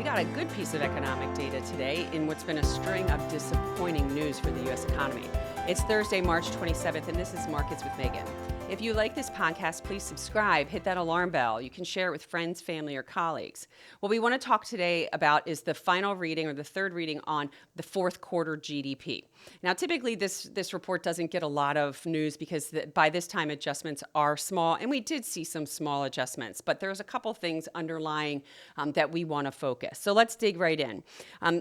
We got a good piece of economic data today in what's been a string of disappointing news for the U.S. economy. It's Thursday, March 27th, and this is Markets with Megan. If you like this podcast, please subscribe, hit that alarm bell. You can share it with friends, family, or colleagues. What we want to talk today about is the final reading or the third reading on the fourth quarter GDP. Now, typically this report doesn't get a lot of news because by this time adjustments are small, and we did see some small adjustments, but there's a couple things underlying that we want to focus. So let's dig right in.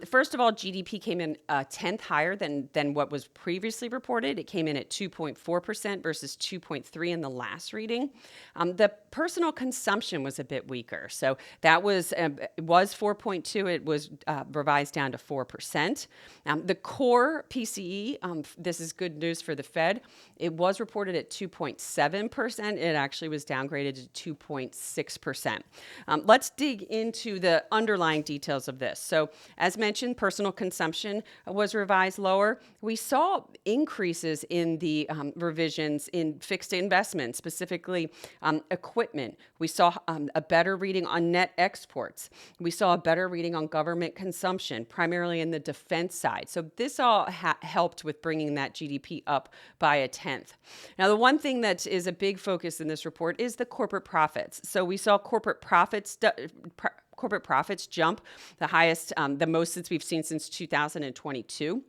First of all, GDP came in a tenth higher than what was previously reported. It came in at 2.4% versus 2.3% in the last reading. The personal consumption was a bit weaker. So that was 4.2. It was revised down to 4%. The core PCE, this is good news for the Fed. It was reported at 2.7%. It actually was downgraded to 2.6%. Let's dig into the underlying details of this. So as mentioned, personal consumption was revised lower. We saw increases in the revisions in fixed investments, specifically equipment. We saw a better reading on net exports. We saw a better reading on government consumption, primarily in the defense side. So this all helped with bringing that GDP up by a tenth. Now, the one thing that is a big focus in this report is the corporate profits. So we saw corporate profits jump the highest, the most since we've seen since 2022.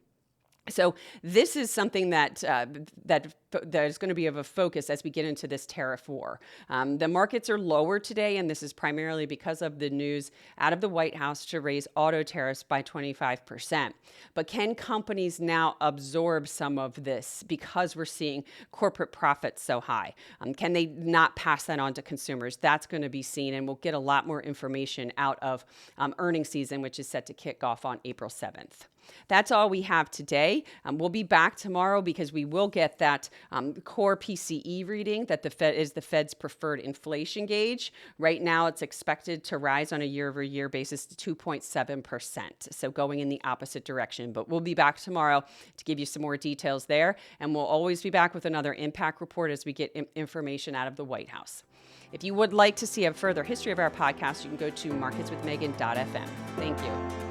So this is something that is going to be of a focus as we get into this tariff war. The markets are lower today, and this is primarily because of the news out of the White House to raise auto tariffs by 25%. But can companies now absorb some of this because we're seeing corporate profits so high? Can they not pass that on to consumers? That's going to be seen, and we'll get a lot more information out of earnings season, which is set to kick off on April 7th. That's all we have today. We'll be back tomorrow because we will get that core PCE reading that the Fed is the Fed's preferred inflation gauge. Right now, it's expected to rise on a year-over-year basis to 2.7%. So going in the opposite direction. But we'll be back tomorrow to give you some more details there. And we'll always be back with another impact report as we get information out of the White House. If you would like to see a further history of our podcast, you can go to marketswithmegan.fm. Thank you.